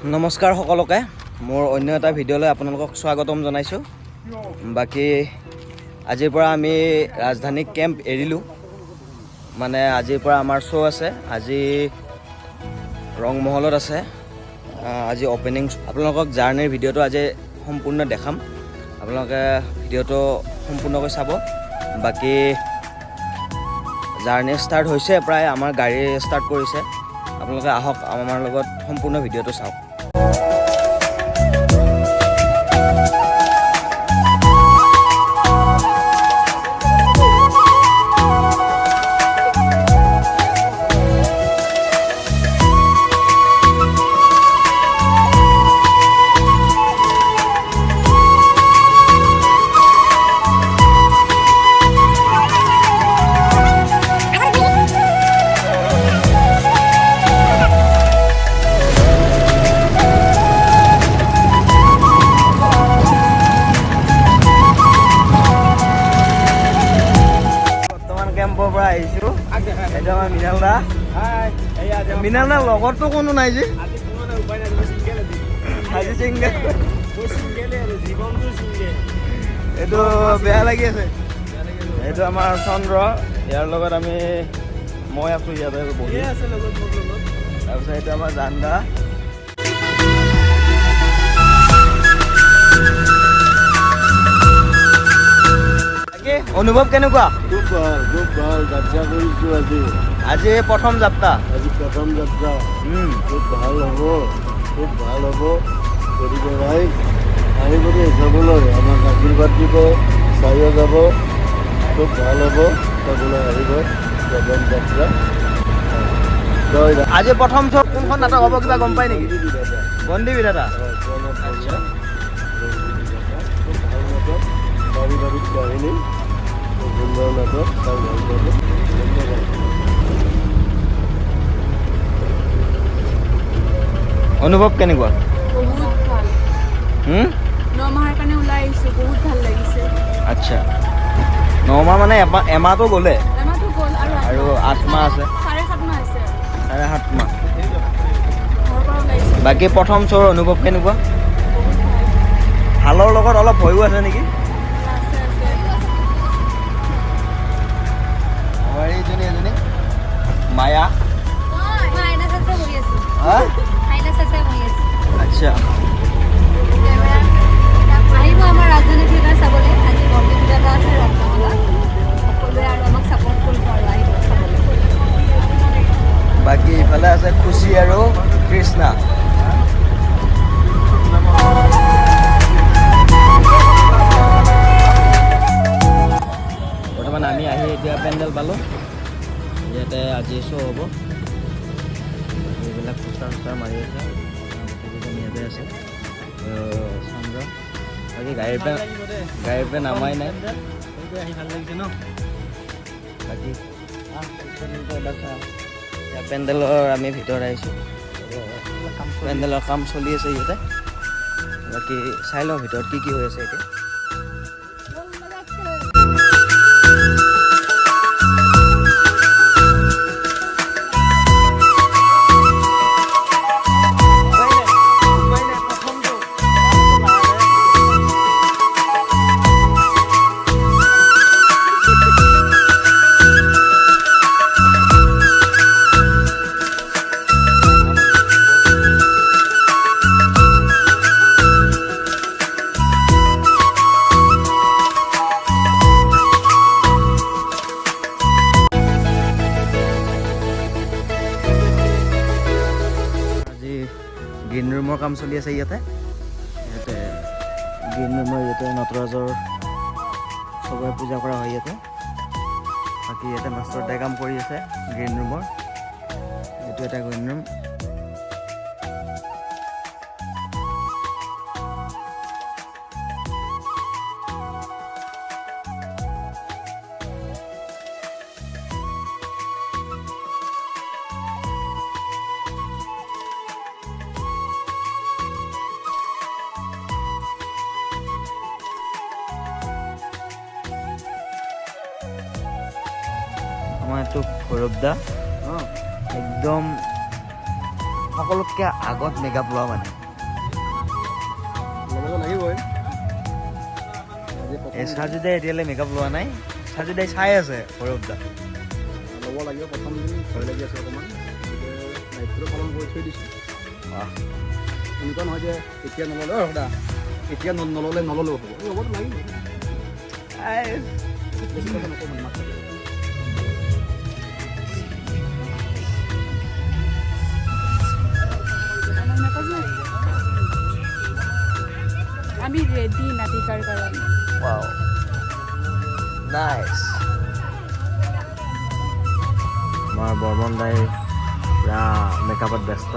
নমস্কাৰ সকলোকে মোৰ অন্য এটা ভিডিঅ'লৈ আপোনালোকক স্বাগতম জনাইছোঁ। বাকী আজিৰ পৰা আমি ৰাজধানী কেম্প এৰিলোঁ, মানে আজিৰ পৰা আমাৰ শ্ব' আছে। আজি ৰংমহলত আছে, আজি অপেনিং। আপোনালোকক জাৰ্ণিৰ ভিডিঅ'টো আজি সম্পূৰ্ণ দেখাম, আপোনালোকে ভিডিঅ'টো সম্পূৰ্ণকৈ চাব। বাকী জাৰ্ণি ষ্টাৰ্ট হৈছে, প্ৰায় আমাৰ গাড়ী ষ্টাৰ্ট কৰিছে। আপোনালোকে আহক আমাৰ লগত সম্পূৰ্ণ ভিডিঅ'টো চাওক। কেম্পৰ পৰা আহিছোঁ। এইটো আমাৰ মৃণাল দা লগততো কোনো নাই যে, আজি চিংগেল। এইটো বেয়া লাগি আছে। এইটো আমাৰ চন্দ্ৰ, ইয়াৰ লগত মই আছোঁ ইয়াতে বহি। তাৰপিছত এইটো আমাৰ জান্দা। অনুভৱ কেনেকুৱা? খুব ভাল যাত্ৰা কৰিছোঁ আজি প্ৰথম যাত্ৰা। খুব ভাল হ'ব কৰিব ৰাইজ আহিব চাবলৈ, আমাক আশীৰ্বাদ দিব, চাইও যাব। খুব ভাল হ'ব, চাবলৈ আহিব প্ৰথম যাত্ৰা। আজি প্ৰথম শ্ব' কোনখন নাটক হ'ব কিবা গম পাই নেকি? বন্দী বিধাতা। আচ্ছা, খুব ভাল নাটক, পাৰিবাৰিক কাহিনী, সুন্দৰ নাটক, চাই ভাল পাব। অনুভৱ কেনেকুৱা? বহুত ভাল। 9 মাহৰ কাৰণে ওলাই আহিছোঁ, বহুত ভাল লাগিছে। আচ্ছা, 9 মাহ মানে এমাহটো গ'লে এমাহটো গ'ল আৰু 8 মাহ আছে, 7.5 মাহ আছে। 7.5 মাহ। ঘৰৰ পৰা ওলাইছোঁ। বাকী প্ৰথম শ্ব'ৰ অনুভৱ কেনেকুৱা? বহুত ভাল। হালৰ লগত অলপ ভয়ো আছে নেকি? আছে। আমাৰ এজনী মায়া। মই আইনা চাচা বহি আছোঁ। হা? আইনা চাচা বহি আছোঁ। আচ্ছা, আহিব আমাৰ ৰাজধানী থিয়েটাৰ চাবলৈ। আজি বন্দী বিধাতা আছে ৰংমহলত। সকলোৱে আৰু আমাক ছাপোৰ্ট কৰিব আৰু আহিব চাবলৈ। বাকী ইফালে আছে খুচি আৰু কৃষ্ণা। বৰ্তমান আমি আহি এতিয়া পেণ্ডেল পালোঁ। ইয়াতে আজি শ্ব' হ'ব। এইবিলাক পোষ্টাৰ মাৰি আছে, ইয়াতে আছে চন্দ্ৰ। বাকী গাড়ীৰ পৰা নামাই নাই। আহি ভাল লাগিছে ন? বাকী পেণ্ডেলৰ আমি ভিতৰত আহিছোঁ। পেণ্ডেলৰ কাম চলি আছে ইয়াতে। বাকী চাই লওঁ ভিতৰত কি হৈ আছে এতিয়া। গ্ৰীণ ৰুমৰ কাম চলি আছে ইয়াতে গ্ৰীণ ৰুমৰ নটৰাজৰ চবৰে পূজা কৰা হয় ইয়াতে। বাকী ইয়াতে মাষ্টৰ দাই কাম কৰি আছে গ্ৰীণ ৰুমৰ। এইটো এটা গ্ৰীণ ৰুম। আমাৰ এইটো ভৈৰৱ দা একদম সকলোতকৈ আগত মেকআপ লোৱা মানে ল'ব লাগিবই এই চাৰ্জুদাই এতিয়ালৈ মেকআপ লোৱা নাই চাৰ্জুদাই চাই আছে সৌৰভ দা ল'ব লাগিব প্ৰথম দিন ভয় লাগি আছে অকণমান গতিকে দায়িত্বটো পালন কৰি থৈ দিছোঁ এনেকুৱা নহয় যে এতিয়া নল'লে সদা এতিয়া নল'লে নল'লেও হ'ব ল'বতো লাগিব বেছি কথা নকওঁ মানে মাত্ৰ আমি ৰেডি নাটিকাৰ কাৰণে Wow. Nice. আমাৰ বৰ্মন দাই পুৰা মেকআপত ব্যস্ত